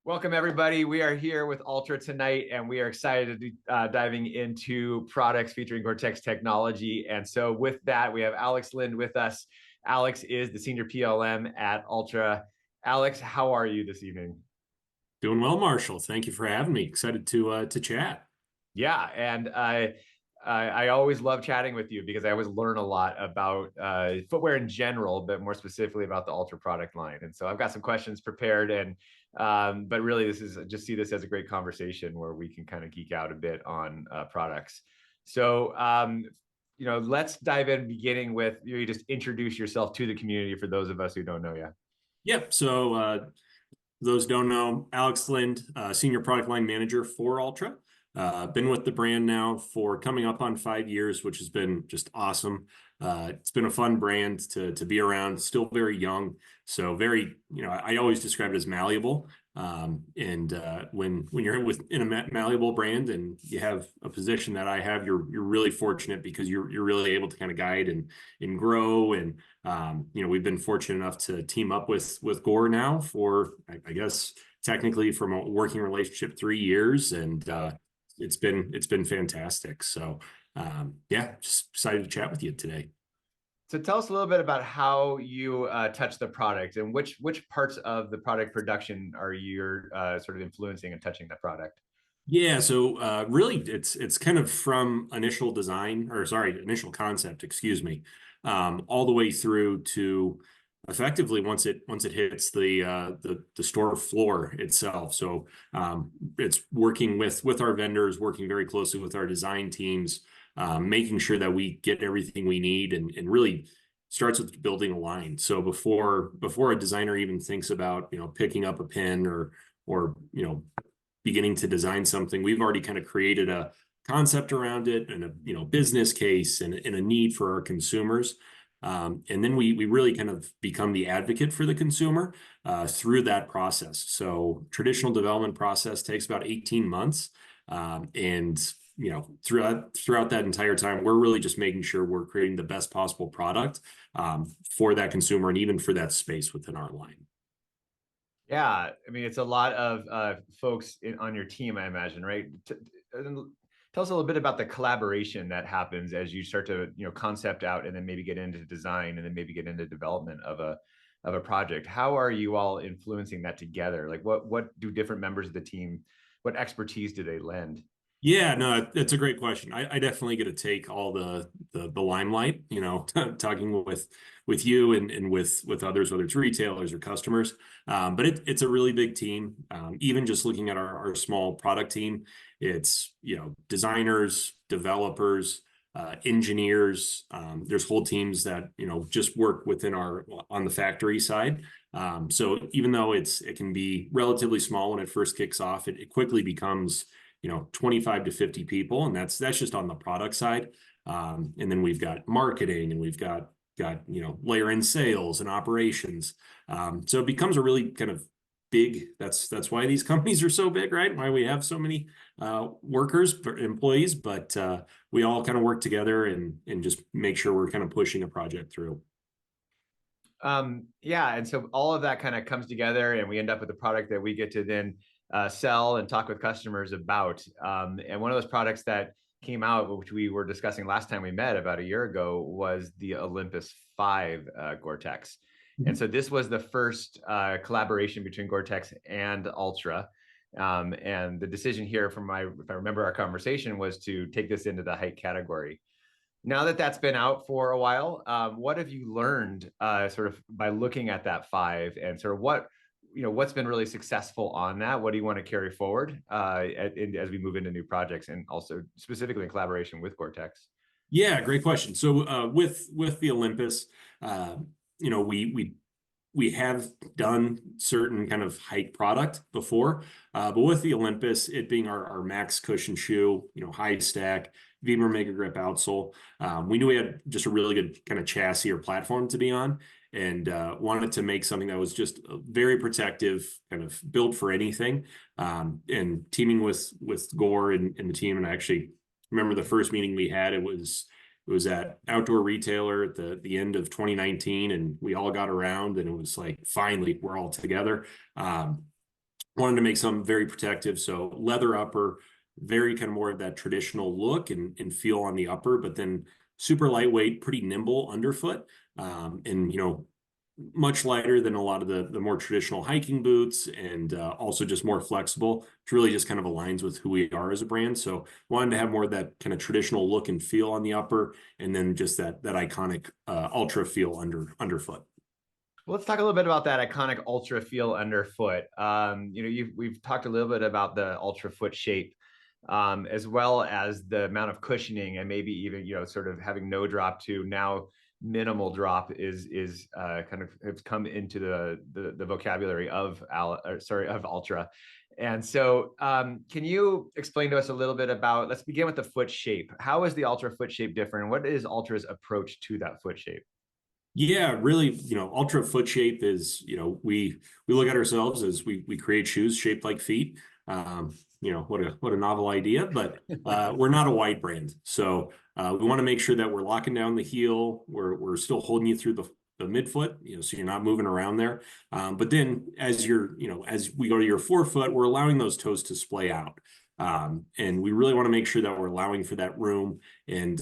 Welcome, everybody. We are here with Altra tonight, and we are excited to be diving into products featuring GORE-TEX technology. And so with that, we have Alex Lind with us. Alex is the Senior PLM at Altra. Alex, how are you this evening? Doing well, Marshall. Thank you for having me. Excited to chat. Yeah, and I always love chatting with you because I always learn a lot about footwear in general, but more specifically about the Altra product line. And so I've got some questions prepared, and but really this is just see this as a great conversation where we can kind of geek out a bit on products. So let's dive in, beginning with you just introduce yourself to the community for those of us who don't know you. Yep. So those don't know, Alex Lind, Senior Product Line Manager for Altra. Been with the brand now for coming up on 5 years, which has been just awesome. It's been a fun brand to be around, still very young. So very, I always describe it as malleable. When you're in a malleable brand and you have a position that I have, you're really fortunate because you're really able to kind of guide and grow. And we've been fortunate enough to team up with Gore now for, I guess, technically from a working relationship 3 years, and it's been fantastic. So yeah, just excited to chat with you today. So tell us a little bit about how you touch the product and which parts of the product production are you sort of influencing and touching the product. Yeah, so really it's kind of from initial design, or sorry, initial concept, excuse me, all the way through to effectively once it hits the store floor itself. So it's working with our vendors, working very closely with our design teams, making sure that we get everything we need, and really starts with building a line. So before a designer even thinks about picking up a pen or beginning to design something, we've already kind of created a concept around it and a business case and a need for our consumers. And then we really kind of become the advocate for the consumer through that process. So traditional development process takes about 18 months. And throughout that entire time, we're really just making sure we're creating the best possible product for that consumer and even for that space within our line. Yeah, I mean, it's a lot of folks on your team, I imagine, right? Tell us a little bit about the collaboration that happens as you start to, concept out and then maybe get into design and then maybe get into development of a project. How are you all influencing that together? Like, what do different members of the team, what expertise do they lend? Yeah, no, that's a great question. I definitely get to take all the limelight, talking with you and with others, whether it's retailers or customers. But it's a really big team. Even just looking at our small product team, it's designers, developers, engineers. There's whole teams that just work within on the factory side. So even though it can be relatively small when it first kicks off, it quickly becomes 25 to 50 people, and that's just on the product side. And then we've got marketing, and we've got layer in sales and operations. So it becomes a really kind of big. That's why these companies are so big, right? Why we have so many employees, but we all kind of work together and just make sure we're kind of pushing a project through. Yeah, and so all of that kind of comes together, and we end up with a product that we get to then sell and talk with customers about. And one of those products that came out, which we were discussing last time we met about a year ago, was the Olympus 5 GORE-TEX. And so this was the first collaboration between GORE-TEX and Altra. And the decision here, if I remember our conversation, was to take this into the hike category. Now that that's been out for a while, what have you learned sort of by looking at that 5, and sort of what's been really successful on that? What do you want to carry forward as we move into new projects, and also specifically in collaboration with GORE-TEX? Yeah, great question. So with the Olympus, we have done certain kind of hike product before, but with the Olympus, it being our max cushion shoe, high stack, Vibram Mega Grip outsole, we knew we had just a really good kind of chassis or platform to be on, and wanted to make something that was just very protective, kind of built for anything. And teaming with Gore and the team, and I actually remember the first meeting we had, it was at Outdoor Retailer at the end of 2019, and we all got around, and it was like, finally, we're all together. wanted to make some very protective. So leather upper, very kind of more of that traditional look and feel on the upper, but then super lightweight, pretty nimble underfoot. And, much lighter than a lot of the more traditional hiking boots, and also just more flexible, which really just kind of aligns with who we are as a brand. So wanted to have more of that kind of traditional look and feel on the upper, and then just that iconic Altra feel underfoot. Well, let's talk a little bit about that iconic Ultra feel underfoot. We've talked a little bit about the Ultra foot shape, as well as the amount of cushioning, and maybe even sort of having no drop to now minimal drop is kind of has come into the vocabulary of Ultra. And so, can you explain to us a little bit about? Let's begin with the foot shape. How is the Ultra foot shape different? What is Ultra's approach to that foot shape? Yeah, really, Ultra foot shape is, we look at ourselves as we create shoes shaped like feet. What a novel idea, but we're not a wide brand. So we want to make sure that we're locking down the heel. We're still holding you through the midfoot, so you're not moving around there. But then as as we go to your forefoot, we're allowing those toes to splay out. And we really want to make sure that we're allowing for that room, and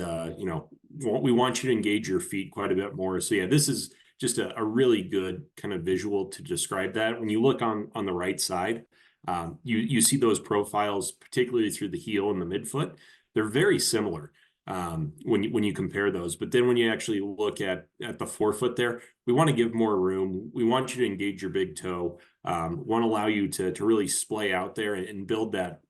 we want you to engage your feet quite a bit more. So yeah, this is just a really good kind of visual to describe that. When you look on the right side, you see those profiles, particularly through the heel and the midfoot. They're very similar when you compare those. But then when you actually look at the forefoot there, we want to give more room. We want you to engage your big toe. Want to allow you to really splay out there and build that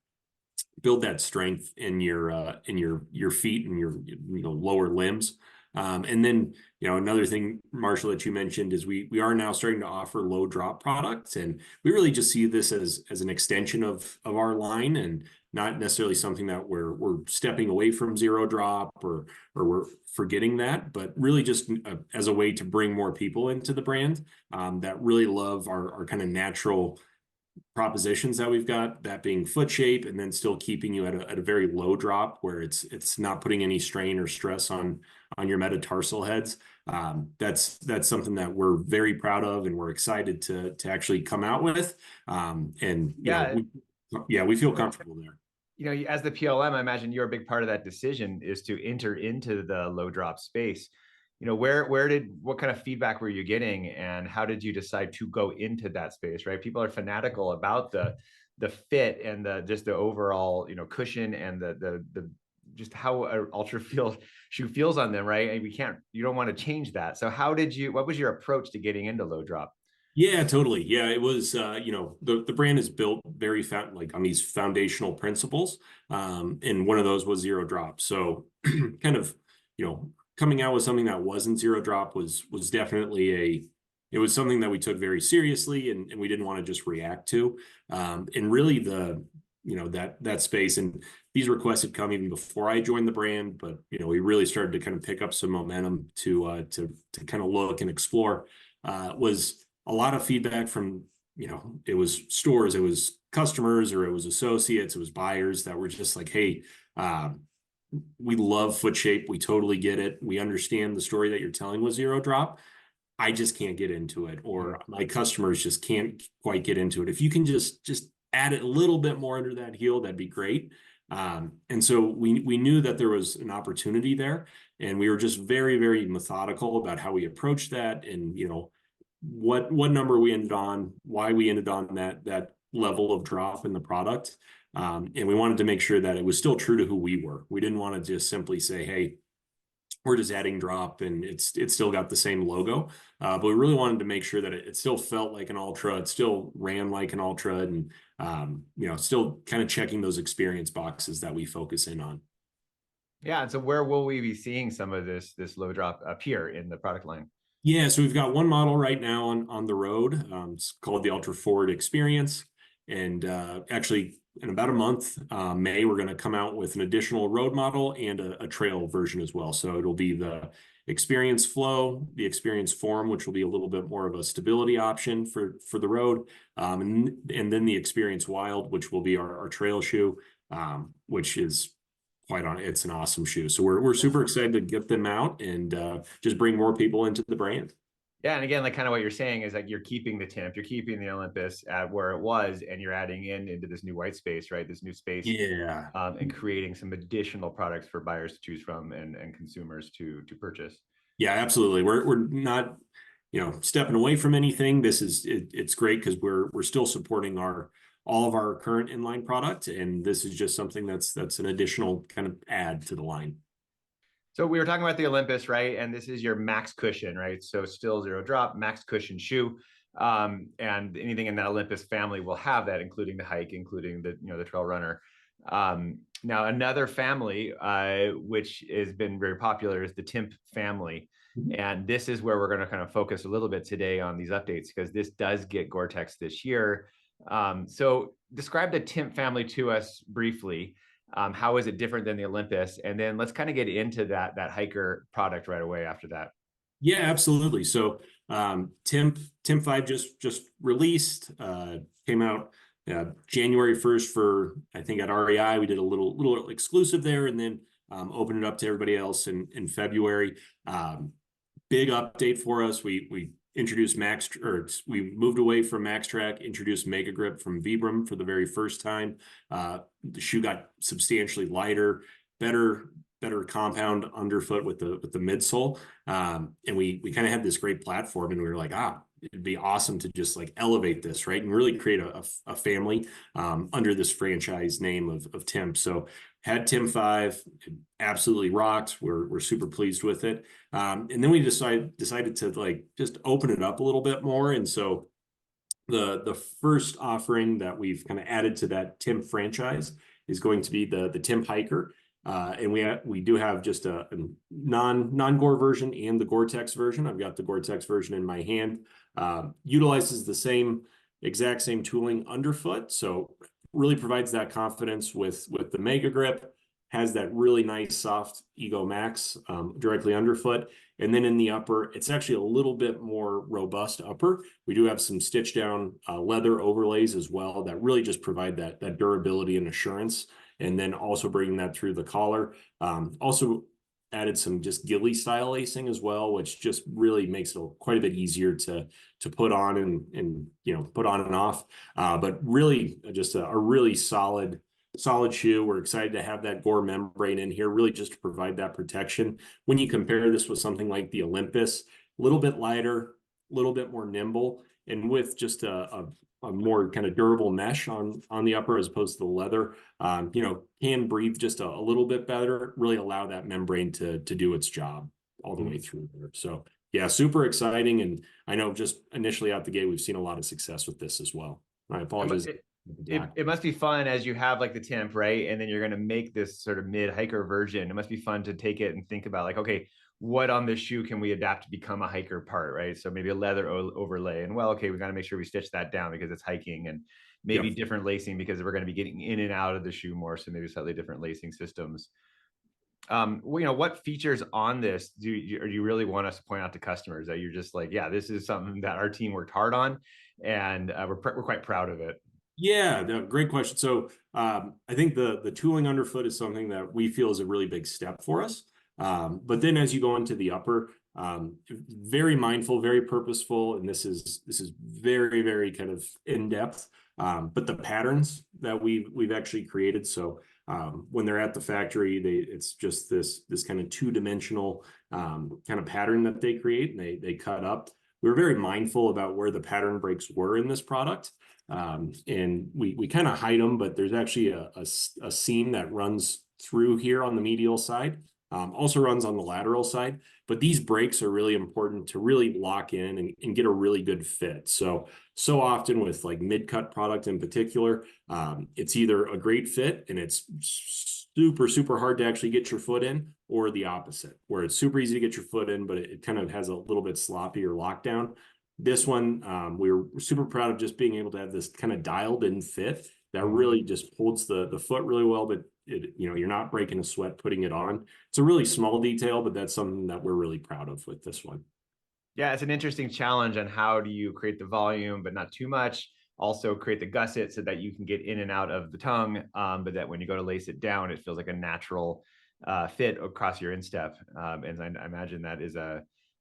strength in your feet and your lower limbs. And then another thing, Marshall, that you mentioned is we are now starting to offer low drop products, and we really just see this as an extension of our line, and not necessarily something that we're stepping away from zero drop or we're forgetting that, but really just as a way to bring more people into the brand that really love our kind of natural propositions that we've got, that being foot shape, and then still keeping you at a very low drop where it's not putting any strain or stress on your metatarsal heads. That's something that we're very proud of, and we're excited to actually come out with. And Yeah. we feel comfortable there. As the PLM, I imagine you're a big part of that decision is to enter into the low drop space. What kind of feedback were you getting, and how did you decide to go into that space, right? People are fanatical about the fit and just the overall, cushion, and the just how an Ultra shoe feels on them, right? And you don't want to change that. So what was your approach to getting into low drop? Yeah, totally. Yeah, it was, the brand is built very on these foundational principles. And one of those was zero drop. So kind of, coming out with something that wasn't zero drop was definitely it was something that we took very seriously, and we didn't want to just react to. And really that space, and these requests had come even before I joined the brand, but we really started to kind of pick up some momentum to kind of look and explore. Was a lot of feedback from, it was stores, it was customers, or it was associates, it was buyers that were just like, hey, we love foot shape. We totally get it. We understand the story that you're telling with zero drop. I just can't get into it, or my customers just can't quite get into it. If you can just add it a little bit more under that heel, that'd be great. And so we knew that there was an opportunity there, and we were just very, very methodical about how we approached that, and what number we ended on, why we ended on that level of drop in the product. And we wanted to make sure that it was still true to who we were. We didn't want to just simply say, hey, we're just adding drop and it's still got the same logo. But we really wanted to make sure that it still felt like an Ultra, it still ran like an Ultra, and still kind of checking those experience boxes that we focus in on. Yeah. And so where will we be seeing some of this low drop appear in the product line? Yeah, so we've got one model right now on the road. It's called the Ultra Forward Experience. And actually, in about a month, May, we're going to come out with an additional road model and a trail version as well. So it'll be the Experience Flow, the Experience Form, which will be a little bit more of a stability option for the road, and then the Experience Wild, which will be our trail shoe, which is it's an awesome shoe. So we're super excited to get them out and just bring more people into the brand. Yeah, and again, like kind of what you're saying is like you're keeping the temp, you're keeping the Olympus at where it was, and you're adding into this new white space, right? This new space, Yeah. and creating some additional products for buyers to choose from and consumers to purchase. Yeah, absolutely. We're not, stepping away from anything. It's great because we're still supporting our all of our current inline product, and this is just something that's an additional kind of add to the line. So we were talking about the Olympus, right? And this is your max cushion, right? So still zero drop, max cushion shoe. And anything in that Olympus family will have that, including the hike, including the trail runner. Now another family, which has been very popular, is the Timp family. And this is where we're going to kind of focus a little bit today on these updates because this does get GORE-TEX this year. So describe the Timp family to us briefly. How is it different than the Olympus? And then let's kind of get into that hiker product right away after that. Yeah, absolutely. So Tim 5 just released, came out January 1st for, I think, at REI. We did a little exclusive there, and then opened it up to everybody else in February. Big update for us. We introduced we moved away from Max Track, introduced Mega Grip from Vibram for the very first time. The shoe got substantially lighter, better compound underfoot with the midsole. And we kind of had this great platform, and we were like, it'd be awesome to just like elevate this, right? And really create a family under this franchise name of Tim. So had Tim 5, absolutely rocked. We're super pleased with it. And then we decided to like just open it up a little bit more. And so the first offering that we've kind of added to that Tim franchise is going to be the Tim Hiker. And we do have just a non-Gore version and the GORE-TEX version. I've got the GORE-TEX version in my hand. Utilizes the exact same tooling underfoot, so really provides that confidence with the Mega Grip. Has that really nice soft Ego Max directly underfoot. And then in the upper, it's actually a little bit more robust upper. We do have some stitch down leather overlays as well that really just provide that durability and assurance. And then also bringing that through the collar. Also added some just ghillie style lacing as well, which just really makes it quite a bit easier to put on and put on and off. But really just a really solid shoe. We're excited to have that Gore membrane in here, really just to provide that protection. When you compare this with something like the Olympus, a little bit lighter, a little bit more nimble, and with just a more kind of durable mesh on the upper as opposed to the leather, can breathe just a little bit better, really allow that membrane to do its job all the way through there. So yeah, super exciting. And I know just initially out the gate, we've seen a lot of success with this as well. I apologize. It must be fun as you have like the Timp, right? And then you're going to make this sort of mid hiker version. It must be fun to take it and think about like, okay, what on this shoe can we adapt to become a hiker part, right? So maybe a leather overlay, and well, okay, we got to make sure we stitch that down because it's hiking, and maybe different lacing because we're going to be getting in and out of the shoe more. So maybe slightly different lacing systems. What features on this do you really want us to point out to customers that you're just like, yeah, this is something that our team worked hard on, and we're quite proud of it. Yeah, no, great question. So I think the tooling underfoot is something that we feel is a really big step for us. But then as you go into the upper, very mindful, very purposeful, and this is very, very kind of in depth. But the patterns that we've actually created. So when they're at the factory, it's just this kind of two-dimensional kind of pattern that they create, and they cut up. We were very mindful about where the pattern breaks were in this product. And we kind of hide them, but there's actually a seam that runs through here on the medial side, also runs on the lateral side. But these breaks are really important to really lock in and get a really good fit. So often with like mid-cut product in particular, it's either a great fit and it's super, super hard to actually get your foot in, or the opposite, where it's super easy to get your foot in, but it kind of has a little bit sloppy or lockdown. This one, we were super proud of just being able to have this kind of dialed in fit that really just holds the foot really well, but you're not breaking a sweat putting it on. It's a really small detail, but that's something that we're really proud of with this one. Yeah, it's an interesting challenge on how do you create the volume, but not too much. Also create the gusset so that you can get in and out of the tongue, but that when you go to lace it down, it feels like a natural fit across your instep. And I imagine that is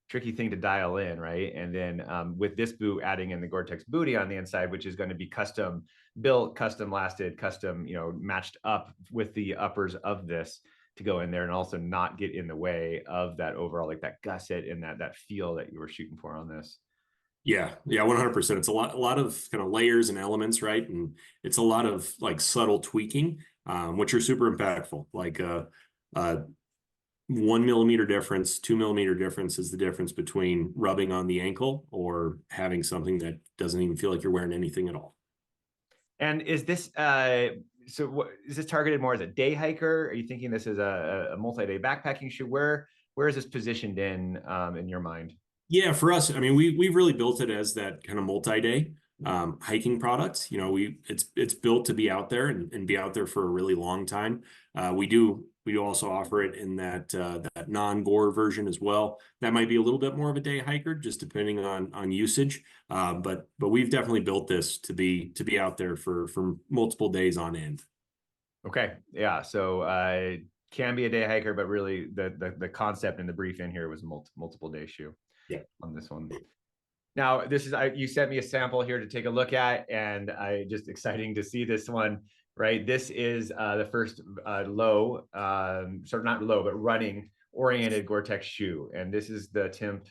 tricky thing to dial in, right? And then with this boot, adding in the Gore-Tex booty on the inside, which is going to be custom built, custom lasted, custom, matched up with the uppers of this to go in there and also not get in the way of that overall, like that gusset and that feel that you were shooting for on this. Yeah, yeah, 100%. It's a lot of kind of layers and elements, right? And it's a lot of like subtle tweaking, which are super impactful. Like uh 1 millimeter difference, 2 millimeter difference is the difference between rubbing on the ankle or having something that doesn't even feel like you're wearing anything at all. And is this so what is this targeted more as a day hiker? Are you thinking this is a multi-day backpacking shoe? Where is this positioned in your mind? Yeah, for us, I mean, we've really built it as that kind of multi-day hiking product. You know, it's built to be out there and be out there for a really long time. We do also offer it in that non-gore version as well. That might be a little bit more of a day hiker, just depending on usage. But we've definitely built this to be out there for multiple days on end. Okay, yeah. So can be a day hiker, but really the concept and the brief in here was multiple day shoe Yeah. on this one. Now, this is you sent me a sample here to take a look at, and I just exciting to see this one. Right, this is the first low, sort of not low, but running oriented Gore-Tex shoe, and this is the Timp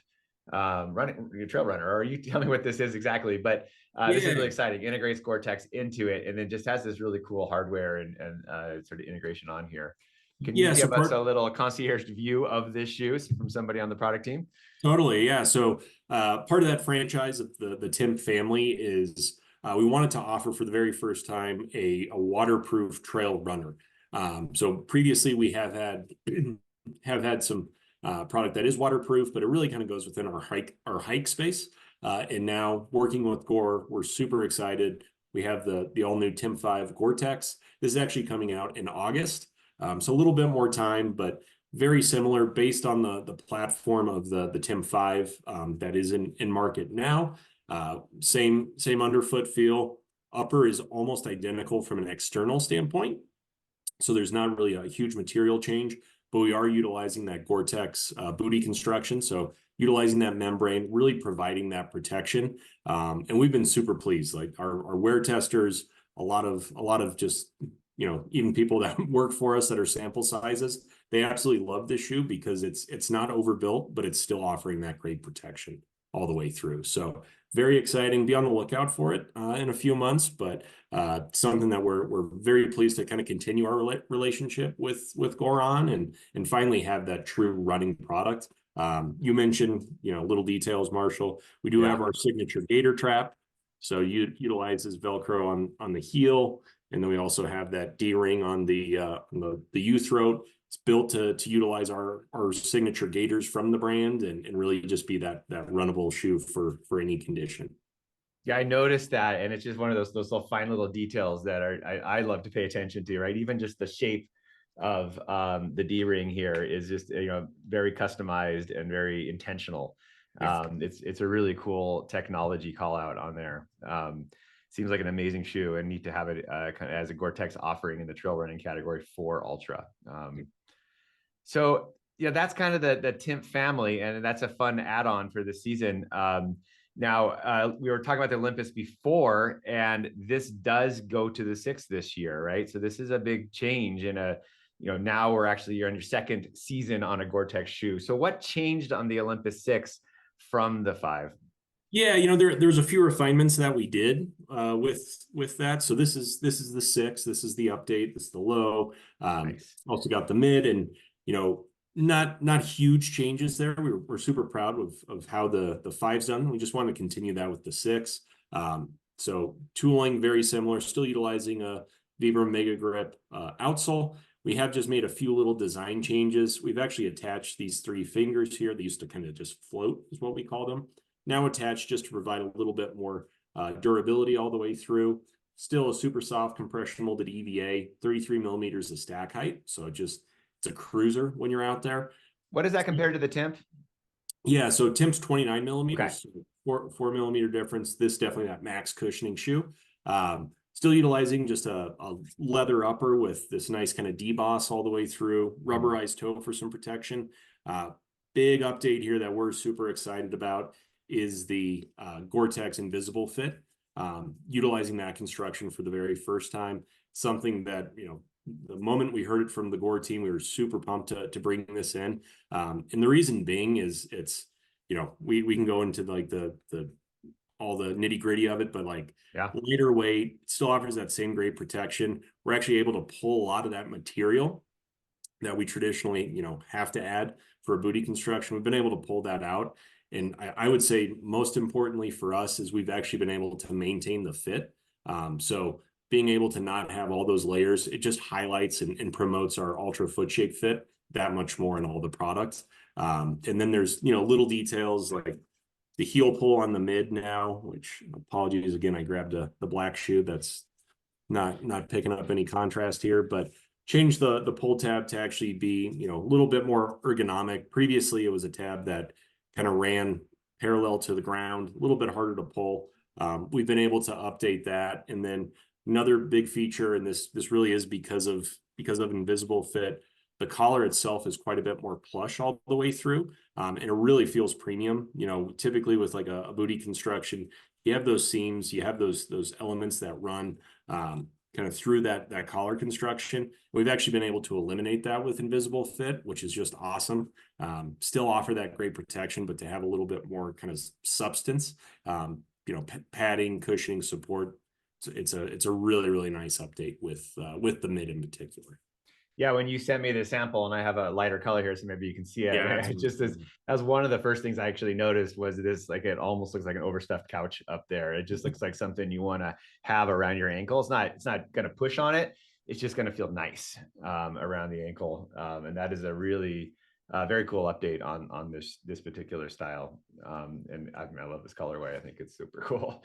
running trail runner. Or you tell me what this is exactly, but this is really Yeah. exciting. Integrates Gore-Tex into it, and then just has this really cool hardware and sort of integration on here. Can you Yeah, so give us a little concierge view of this shoe from somebody on the product team? totally, yeah. So part of that franchise of the Tim family is we wanted to offer for the very first time a waterproof trail runner. So previously we have had have had some product that is waterproof, but it really kind of goes within our hike space. And now working with Gore, we're super excited. We have the all new Tim 5 GORE-TEX. This is actually coming out in August. So a little bit more time, but very similar based on the platform of the Tim 5 that is in market now. Same underfoot feel. Upper is almost identical from an external standpoint. So there's not really a huge material change, but we are utilizing that Gore-Tex booty construction. So utilizing that membrane, really providing that protection. And we've been super pleased. Like our wear testers, a lot of just, even people that work for us that are sample sizes, they absolutely love this shoe because it's not overbuilt, but it's still offering that great protection all the way through. So very exciting. Be on the lookout for it in a few months, but something that we're very pleased to kind of continue our relationship with Gore on and finally have that true running product. You mentioned little details, Marshall. We do have Yeah. our signature gator trap, so utilizes Velcro on the heel, and then we also have that D-ring on the U throat. It's built to utilize our signature gaiters from the brand and really just be that runnable shoe for any condition. Yeah, I noticed that, and it's just one of those little fine little details that I love to pay attention to, right? Even just the shape of the D ring here is just very customized and very intentional. Yeah. It's a really cool technology call out on there. Seems like an amazing shoe, and neat to have it kind of as a Gore-Tex offering in the trail running category for Altra. So yeah, that's kind of the Timp family, and that's a fun add-on for the season. Now, we were talking about the Olympus before, and this does go to the 6th this year, right? So this is a big change now you're on your second season on a Gore-Tex shoe. So what changed on the Olympus 6 from the 5? Yeah, there's a few refinements that we did with that. So this is the 6, this is the update, this is the low. Nice. Also got the mid, and not huge changes there. We're super proud of how the 5's done. We just want to continue that with the 6. So tooling very similar, still utilizing a Vibram Mega Grip outsole. We have just made a few little design changes. We've actually attached these 3 fingers here. They used to kind of just float, is what we call them. Now attached just to provide a little bit more durability all the way through. Still a super soft compression molded EVA, 33 millimeters of stack height. So it's a cruiser when you're out there. What does that compare to the Timp? Yeah, so Timp's 29 millimeters, Okay. so 4 millimeter difference. This definitely that max cushioning shoe. Still utilizing just a leather upper with this nice kind of deboss all the way through, rubberized toe for some protection. big update here that we're super excited about is the GORE-TEX Invisible Fit. Utilizing that construction for the very first time, something that, the moment we heard it from the Gore team, we were super pumped to bring this in. And the reason being is it's, we can go into like the all the nitty gritty of it, but like Yeah. lighter weight, still offers that same great protection. We're actually able to pull a lot of that material that we traditionally, have to add for a booty construction. We've been able to pull that out. And I would say most importantly for us is we've actually been able to maintain the fit. So being able to not have all those layers, it just highlights and promotes our Altra foot shake fit that much more in all the products. And then there's, little details like the heel pull on the mid now, which apologies again, I grabbed the black shoe that's not picking up any contrast here, but change the pull tab to actually be, a little bit more ergonomic. Previously, it was a tab that kind of ran parallel to the ground, a little bit harder to pull. We've been able to update that. And then another big feature, and this really is because of Invisible Fit, the collar itself is quite a bit more plush all the way through. And it really feels premium. Typically with like a booty construction, you have those seams, you have those elements that run kind of through that collar construction. We've actually been able to eliminate that with Invisible Fit, which is just awesome. Still offer that great protection, but to have a little bit more kind of substance, padding, cushioning, support. It's a really, really nice update with the mid in particular. Yeah, when you sent me the sample, and I have a lighter color here, so maybe you can see it. Yeah, I just as one of the first things I actually noticed was this, like it almost looks like an overstuffed couch up there. It just looks like something you want to have around your ankle. It's not going to push on it. It's just going to feel nice around the ankle, and that is a really very cool update on this particular style. And I love this colorway. I think it's super cool.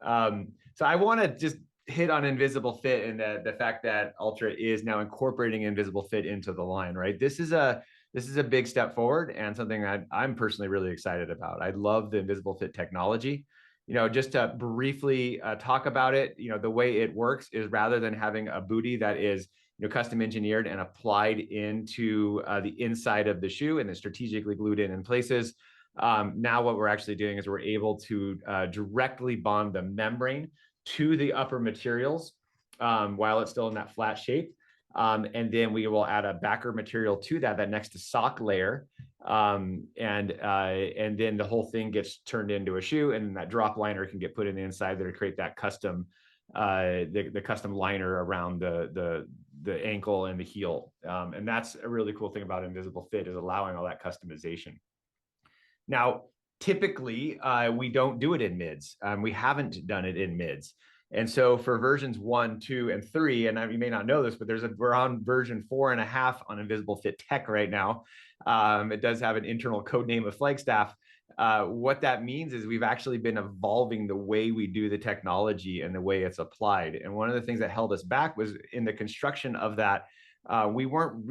So I want to just hit on Invisible Fit and the fact that Altra is now incorporating Invisible Fit into the line, right? This is a big step forward and something I'm personally really excited about. I love the Invisible Fit technology. Just to briefly talk about it, the way it works is rather than having a booty that is custom engineered and applied into the inside of the shoe and then strategically glued in places. Now what we're actually doing is we're able to directly bond the membrane to the upper materials while it's still in that flat shape. And then we will add a backer material to that next to sock layer. And then the whole thing gets turned into a shoe, and then that drop liner can get put in the inside there to create that custom the custom liner around the ankle and the heel. And that's a really cool thing about Invisible Fit, is allowing all that customization. Now, typically, we don't do it in mids. We haven't done it in mids. And so for versions 1, 2, and 3, and you may not know this, but we're on version 4.5 on Invisible Fit Tech right now. It does have an internal code name of Flagstaff. What that means is we've actually been evolving the way we do the technology and the way it's applied. And one of the things that held us back was in the construction of that, we weren't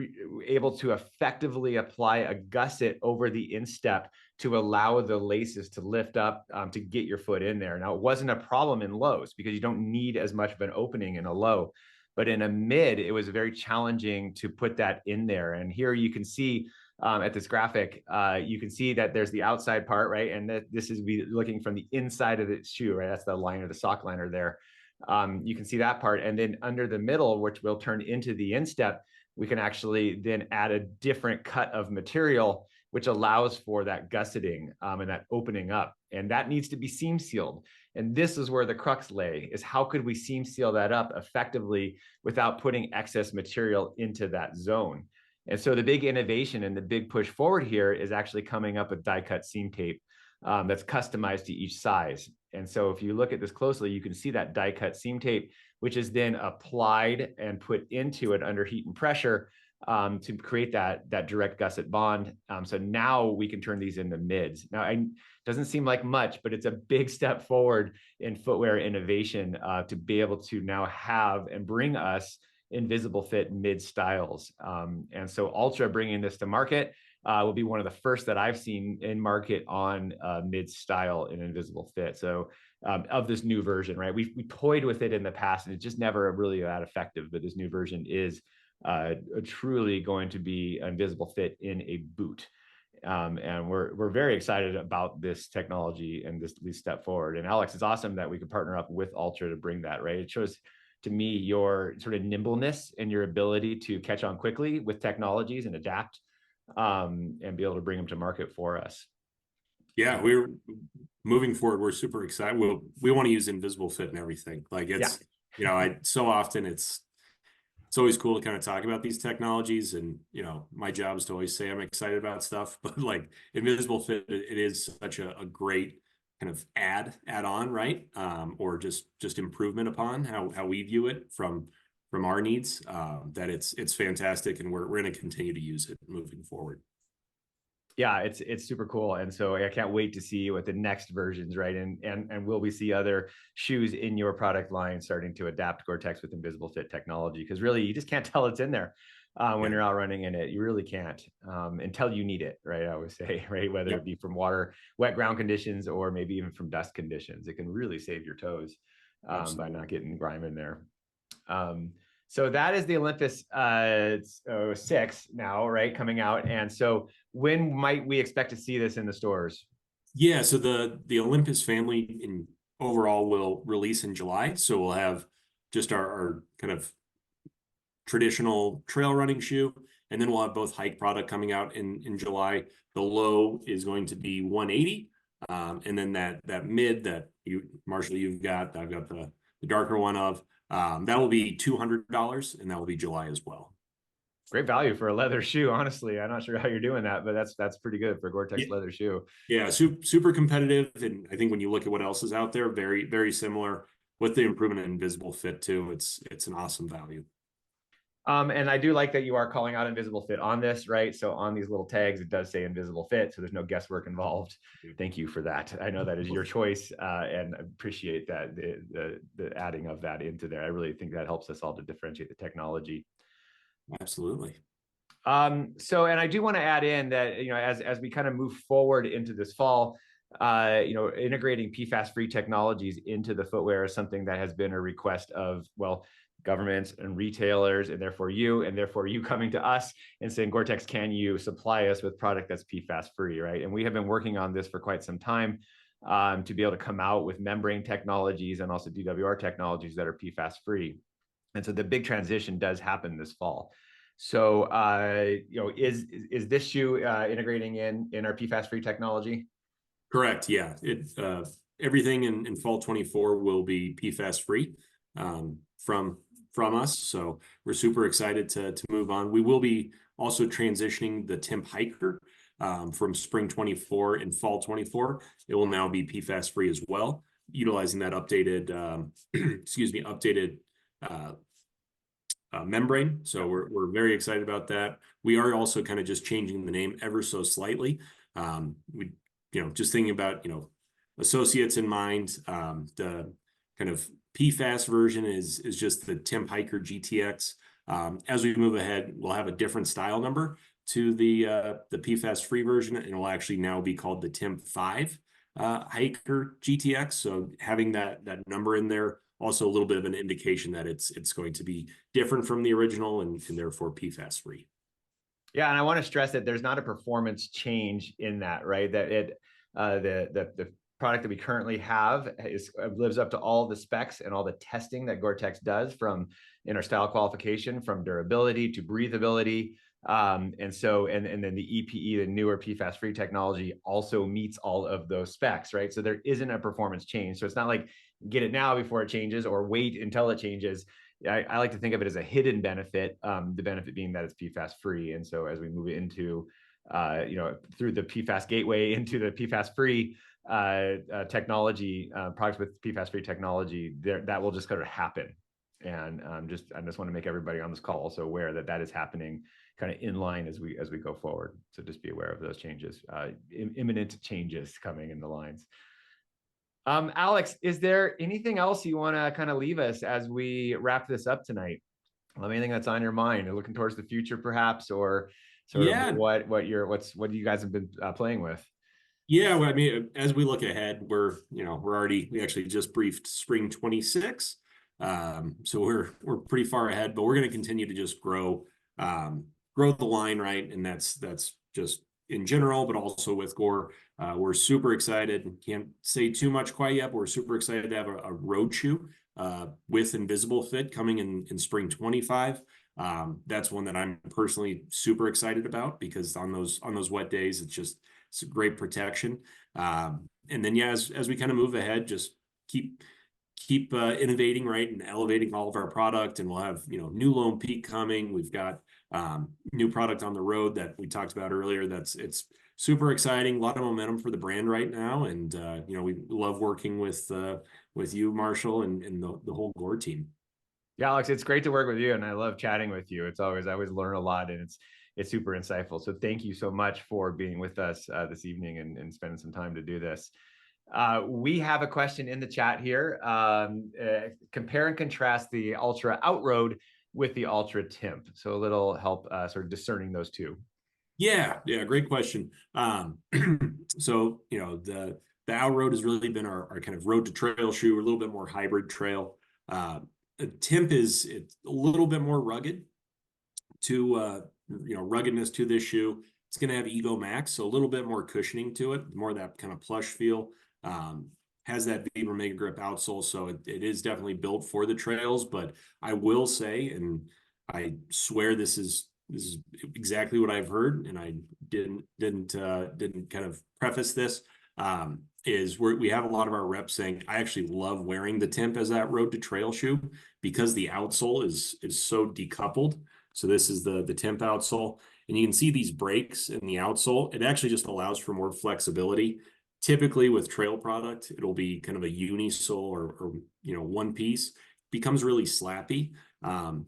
able to effectively apply a gusset over the instep to allow the laces to lift up to get your foot in there. Now, it wasn't a problem in lows because you don't need as much of an opening in a low, but in a mid, it was very challenging to put that in there. And here you can see at this graphic, you can see that there's the outside part, right? And that this is looking from the inside of the shoe, right? That's the liner, the sock liner there. You can see that part. And then under the middle, which will turn into the instep, we can actually then add a different cut of material, which allows for that gusseting and that opening up. And that needs to be seam sealed. And this is where the crux lay, is how could we seam seal that up effectively without putting excess material into that zone? And so the big innovation and the big push forward here is actually coming up with die cut seam tape that's customized to each size. And so if you look at this closely, you can see that die cut seam tape, which is then applied and put into it under heat and pressure to create that direct gusset bond. So now we can turn these into mids. Now, it doesn't seem like much, but it's a big step forward in footwear innovation to be able to now have and bring us Invisible Fit mid styles. And so Altra bringing this to market will be one of the first that I've seen in market on mid style in Invisible Fit. So of this new version, right? We toyed with it in the past and it's just never really that effective, but this new version is truly going to be Invisible Fit in a boot. And we're very excited about this technology and this step forward. And Alex, it's awesome that we could partner up with Altra to bring that, right? It shows to me your sort of nimbleness and your ability to catch on quickly with technologies and adapt, and be able to bring them to market for us. Yeah, we're moving forward. We're super excited. We want to use invisible fit and everything. Like Yeah. it's, I so often it's always cool to kind of talk about these technologies, and my job is to always say I'm excited about stuff, but like invisible fit, it is such a great kind of add on, right? Or just improvement upon how we view it from our needs. That it's fantastic, and we're going to continue to use it moving forward. Yeah, it's super cool, and so I can't wait to see what the next versions, right? And will we see other shoes in your product line starting to adapt GORE-TEX with invisible fit technology? Because really, you just can't tell it's in there when you're out running in it. You really can't, until you need it, right? I always say, right? Whether it be from wet ground conditions, or maybe even from dust conditions, it can really save your toes by not getting grime in there. So that is the Olympus 6 now, right, coming out. And so when might we expect to see this in the stores? Yeah, so the Olympus family in overall will release in July. So we'll have just our kind of traditional trail running shoe, and then we'll have both hike product coming out in July. The low is going to be 180, and then that mid that Marshall, I've got the darker one of that will be $200, and that will be July as well. Great value for a leather shoe, honestly. I'm not sure how you're doing that, but that's pretty good for a GORE-TEX leather shoe. Yeah, super competitive, and I think when you look at what else is out there, very very similar with the improvement in invisible fit too. It's an awesome value. And I do like that you are calling out invisible fit on this, right? So on these little tags, it does say invisible fit, so there's no guesswork involved. Thank you for that. I know that is your choice, and I appreciate that the adding of that into there. I really think that helps us all to differentiate the technology. Absolutely. So, and I do want to add in that, as we kind of move forward into this fall, integrating PFAS-free technologies into the footwear is something that has been a request of, well, governments and retailers, and therefore you coming to us and saying, GORE-TEX, can you supply us with product that's PFAS-free, right? And we have been working on this for quite some time, to be able to come out with membrane technologies and also DWR technologies that are PFAS-free. And so the big transition does happen this fall. So, is this shoe integrating in our PFAS-free technology? Correct. Yeah. Everything in fall 24 will be PFAS free from us. So we're super excited to move on. We will be also transitioning the Timp Hiker from spring 24 and fall 24. It will now be PFAS free as well, utilizing that updated membrane. So we're very excited about that. We are also kind of just changing the name ever so slightly. We just thinking about associates in mind. The kind of PFAS version is just the Timp Hiker GTX. As we move ahead, we'll have a different style number to the PFAS free version, and it will actually now be called the Timp 5 Hiker GTX. So having that number in there, also a little bit of an indication that it's going to be different from the original, and therefore PFAS free. Yeah, and I want to stress that there's not a performance change in that, right? That the product that we currently have lives up to all the specs and all the testing that GORE-TEX does, from in our style qualification, from durability to breathability. And then the EPE, the newer PFAS-free technology, also meets all of those specs, right? So there isn't a performance change. So it's not like get it now before it changes, or wait until it changes. I like to think of it as a hidden benefit, the benefit being that it's PFAS free. And so as we move into, through the PFAS gateway into the PFAS free technology, products with PFAS free technology, that will just kind of happen. And I just want to make everybody on this call also aware that that is happening kind of in line as we go forward. So just be aware of those changes, imminent changes coming in the lines. Alex, is there anything else you want to kind of leave us as we wrap this up tonight? Anything that's on your mind, or looking towards the future, perhaps, or sort of what you guys have been playing with? Yeah, well, I mean, as we look ahead, we actually just briefed spring 26, so we're pretty far ahead, but we're going to continue to just grow the line, right? And that's just in general, but also with Gore. We're super excited. Can't say too much quite yet, but we're super excited to have a road shoe with invisible fit coming in spring 25. That's one that I'm personally super excited about, because on those wet days, it's a great protection. And then, yeah, as we kind of move ahead, just keep innovating, right, and elevating all of our product. And we'll have, new Lone Peak coming. We've got new product on the road that we talked about earlier. It's super exciting. A lot of momentum for the brand right now, and we love working with you, Marshall, and the whole Gore team. Yeah, Alex, it's great to work with you, and I love chatting with you. I always learn a lot, and it's super insightful. So thank you so much for being with us this evening and spending some time to do this. We have a question in the chat here. Compare and contrast the Altra Outroad with the Altra Timp. So a little help sort of discerning those two. Yeah, great question. So, the Outroad has really been our kind of road to trail shoe, a little bit more hybrid trail. Timp it's a little bit more rugged to ruggedness to this shoe. It's going to have Ego Max, so a little bit more cushioning to it, more of that kind of plush feel. Has that Vibram Mega Grip outsole, so it is definitely built for the trails. But I will say, and I swear this is exactly what I've heard, and I didn't kind of preface this. Is we have a lot of our reps saying, I actually love wearing the Timp as that road to trail shoe, because the outsole is so decoupled. So this is the Timp outsole, and you can see these breaks in the outsole. It actually just allows for more flexibility. Typically with trail product, it'll be kind of a unisole or one piece. Becomes really slappy.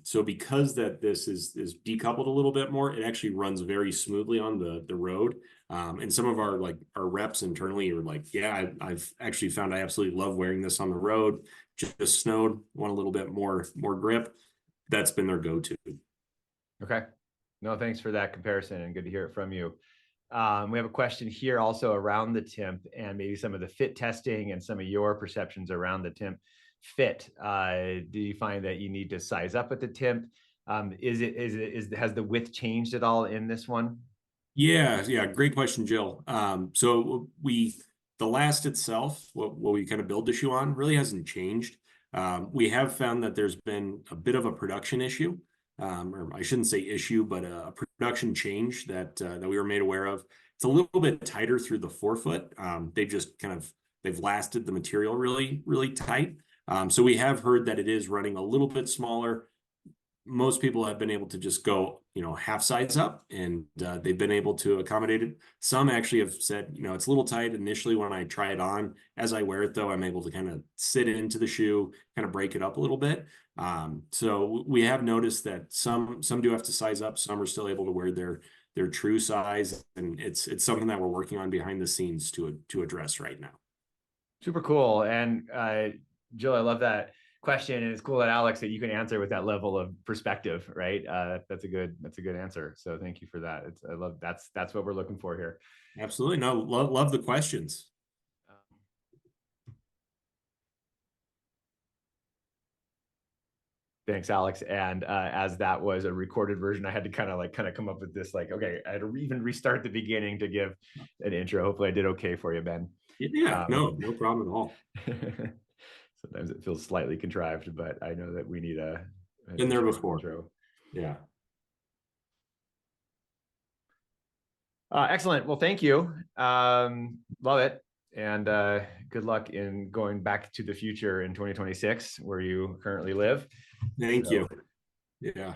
So because this is decoupled a little bit more, it actually runs very smoothly on the road. And some of our reps internally are like, yeah, I've actually found I absolutely love wearing this on the road. Just snowed, want a little bit more grip. That's been their go-to. Okay. No, thanks for that comparison, and good to hear it from you. We have a question here also around the Timp and maybe some of the fit testing and some of your perceptions around the Timp fit. Do you find that you need to size up with the Timp? Has the width changed at all in this one? Yeah, great question, Jill. So the last itself, what we kind of build the shoe on, really hasn't changed. We have found that there's been a bit of a production issue, or I shouldn't say issue, but a production change that we were made aware of. It's a little bit tighter through the forefoot. They've lasted the material really, really tight. So we have heard that it is running a little bit smaller. Most people have been able to just go, half size up, and they've been able to accommodate it. Some actually have said, it's a little tight initially when I try it on. As I wear it, though, I'm able to kind of sit into the shoe, kind of break it up a little bit. So we have noticed that some do have to size up. Some are still able to wear their true size, and it's something that we're working on behind the scenes to address right now. Super cool. And Jill, I love that question, and it's cool that Alex, that you can answer with that level of perspective, right? That's a good answer. So thank you for that. I love that's what we're looking for here. Absolutely. No, love the questions. Thanks, Alex. And as that was a recorded version, I had to kind of come up with this, okay, I had to even restart the beginning to give an intro. Hopefully I did okay for you, Ben. Yeah, no problem at all. Sometimes it feels slightly contrived, but I know that we need been there before. Intro. Yeah. Excellent. Well, thank you. Love it. And good luck in going back to the future in 2026, where you currently live. Thank you. Yeah.